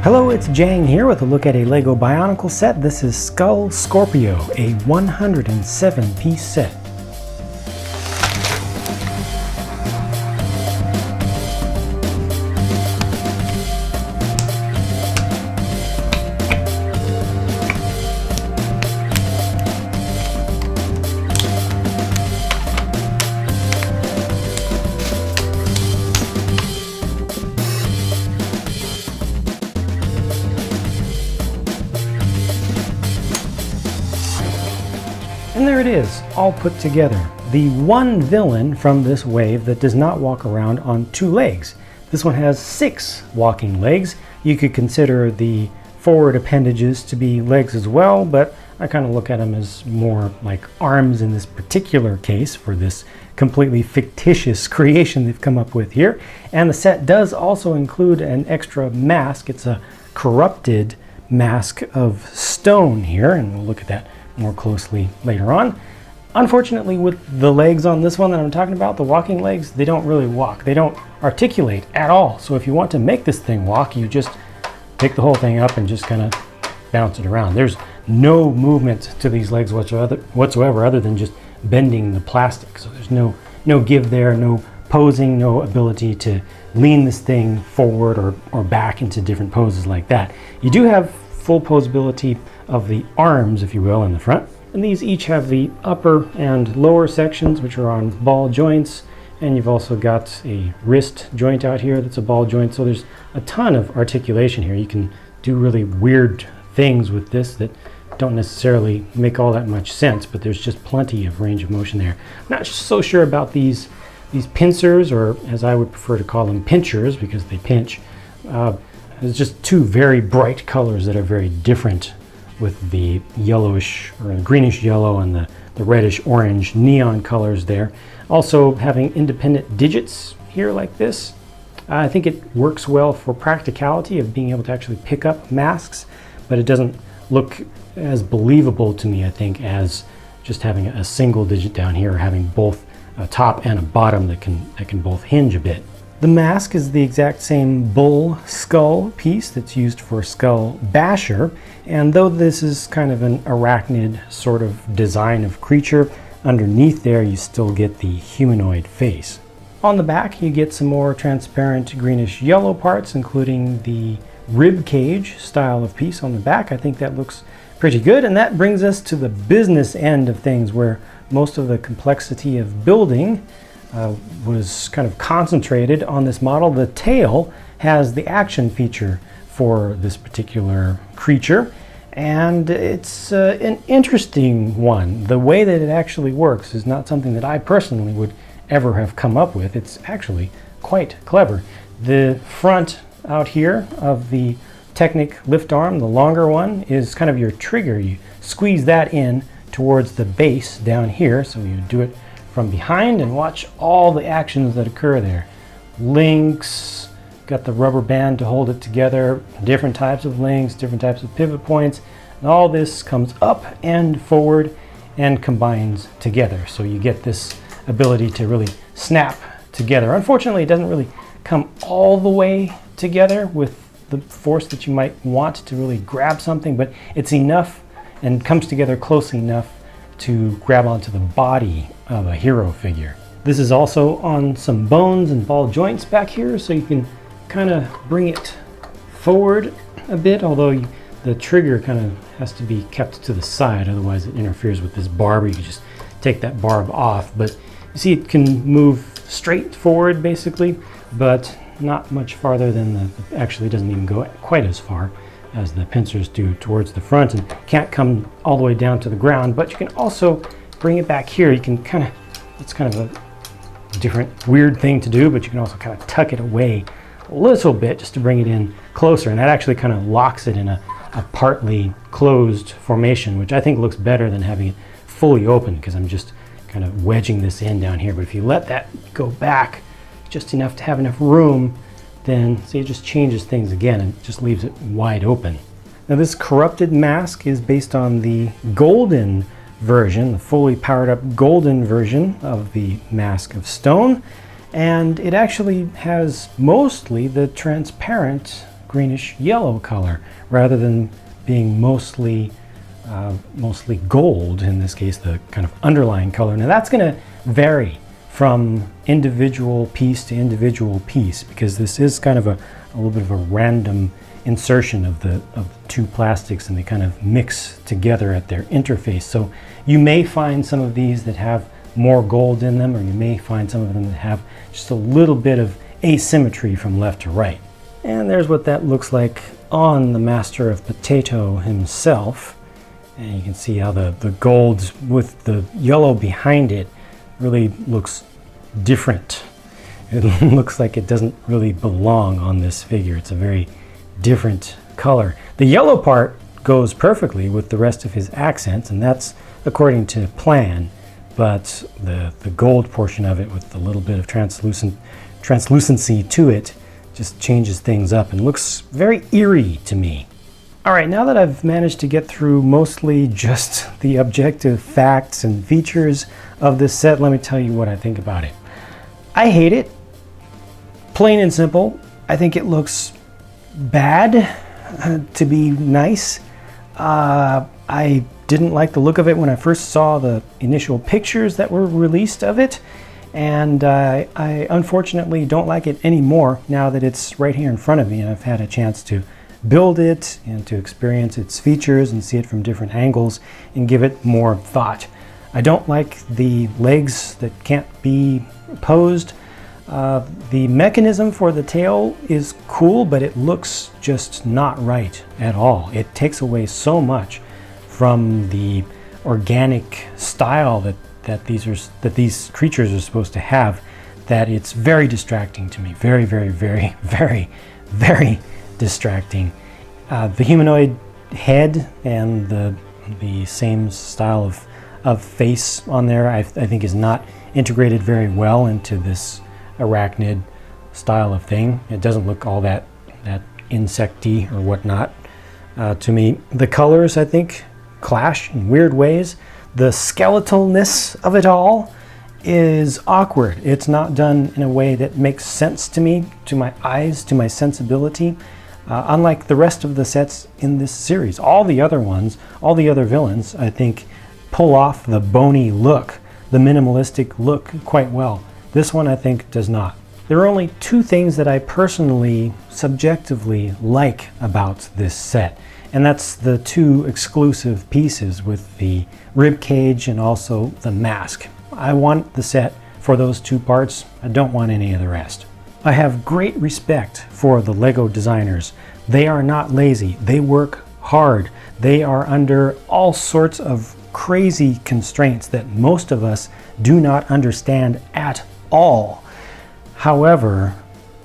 Hello, it's JANG here with a look at a LEGO Bionicle set. This is Skull Scorpio, a 107-piece set. And there it is, all put together. The one villain from this wave that does not walk around on two legs. This one has 6 walking legs. You could consider the forward appendages to be legs as well, but I kind of look at them as more like arms in this particular case for this completely fictitious creation they've come up with here. And the set does also include an extra mask. It's a corrupted mask of stone here, and we'll look at that more closely later on. Unfortunately, with the legs on this one that I'm talking about, the walking legs, they don't really walk. They don't articulate at all. So if you want to make this thing walk, you just pick the whole thing up and just kind of bounce it around. There's no movement to these legs whatsoever other than just bending the plastic. So there's no give there, no posing, no ability to lean this thing forward or back into different poses like that. You do have full posability of the arms, if you will, in the front. And these each have the upper and lower sections, which are on ball joints. And you've also got a wrist joint out here that's a ball joint. So there's a ton of articulation here. You can do really weird things with this that don't necessarily make all that much sense, but there's just plenty of range of motion there. I'm not so sure about these pincers, or as I would prefer to call them, pinchers, because they pinch. There's just two very bright colors that are very different, with the yellowish or greenish yellow and the reddish orange neon colors there. Also having independent digits here like this. I think it works well for practicality of being able to actually pick up masks, but it doesn't look as believable to me, I think, as just having a single digit down here, or having both a top and a bottom that can both hinge a bit. The mask is the exact same bull skull piece that's used for Skull Basher, and though this is kind of an arachnid sort of design of creature, underneath there you still get the humanoid face. On the back you get some more transparent greenish yellow parts, including the rib cage style of piece on the back. I think that looks pretty good, and that brings us to the business end of things, where most of the complexity of building was kind of concentrated on this model. The tail has the action feature for this particular creature, and it's an interesting one. The way that it actually works is not something that I personally would ever have come up with. It's actually quite clever. The front out here of the Technic lift arm, the longer one, is kind of your trigger. You squeeze that in towards the base down here, so you do it from behind and watch all the actions that occur there. Links, got the rubber band to hold it together, different types of links, different types of pivot points, and all this comes up and forward and combines together. So you get this ability to really snap together. Unfortunately, it doesn't really come all the way together with the force that you might want to really grab something, but it's enough and comes together closely enough to grab onto the body of a hero figure. This is also on some bones and ball joints back here, so you can kind of bring it forward a bit, although the trigger kind of has to be kept to the side, otherwise it interferes with this barb. You can just take that barb off, but you see it can move straight forward basically, but not much farther than actually doesn't even go quite as far as the pincers do towards the front, and can't come all the way down to the ground. But you can also bring it back here. You can kind of, it's kind of a different weird thing to do, but you can also kind of tuck it away a little bit just to bring it in closer, and that actually kind of locks it in a partly closed formation, which I think looks better than having it fully open, because I'm just kind of wedging this in down here. But if you let that go back just enough to have enough room, then see, it just changes things again and just leaves it wide open. Now this corrupted mask is based on the golden version, the fully powered up golden version of the Mask of Stone, and it actually has mostly the transparent greenish yellow color rather than being mostly gold, in this case the kind of underlying color. Now that's going to vary from individual piece to individual piece, because this is kind of a little bit of a random insertion of the two plastics, and they kind of mix together at their interface. So you may find some of these that have more gold in them, or you may find some of them that have just a little bit of asymmetry from left to right. And there's what that looks like on the Master of Potato himself. And you can see how the gold with the yellow behind it really looks different. It looks like it doesn't really belong on this figure. It's a very different color. The yellow part goes perfectly with the rest of his accents, and that's according to plan, but the gold portion of it with a little bit of translucency to it just changes things up and looks very eerie to me. All right, now that I've managed to get through mostly just the objective facts and features of this set, let me tell you what I think about it. I hate it. Plain and simple. I think it looks bad, to be nice. I didn't like the look of it when I first saw the initial pictures that were released of it, and I unfortunately don't like it anymore now that it's right here in front of me and I've had a chance to build it and to experience its features and see it from different angles and give it more thought. I don't like the legs that can't be posed. The mechanism for the tail is cool, but it looks just not right at all. It takes away so much from the organic style that these creatures are supposed to have, that it's very distracting to me. Very, very, very, very, very distracting. The humanoid head and the same style of face on there, I think is not integrated very well into this arachnid style of thing. It doesn't look all that insecty or whatnot to me. The colors, I think, clash in weird ways. The skeletalness of it all is awkward. It's not done in a way that makes sense to me, to my eyes, to my sensibility. Unlike the rest of the sets in this series, all the other ones, all the other villains, I think, pull off the bony look, the minimalistic look quite well. This one, I think, does not. There are only two things that I personally, subjectively like about this set, and that's the two exclusive pieces with the rib cage and also the mask. I want the set for those two parts. I don't want any of the rest. I have great respect for the Lego designers. They are not lazy. They work hard. They are under all sorts of crazy constraints that most of us do not understand at all. However,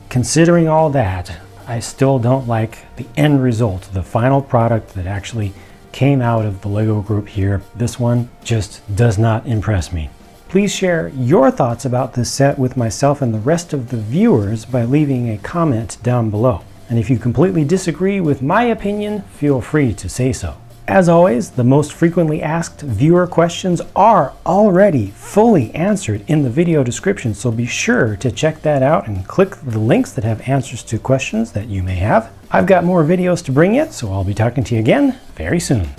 considering all that, I still don't like the end result, the final product that actually came out of the Lego group here. This one just does not impress me. Please share your thoughts about this set with myself and the rest of the viewers by leaving a comment down below. And if you completely disagree with my opinion, feel free to say so. As always, the most frequently asked viewer questions are already fully answered in the video description, so be sure to check that out and click the links that have answers to questions that you may have. I've got more videos to bring you, so I'll be talking to you again very soon.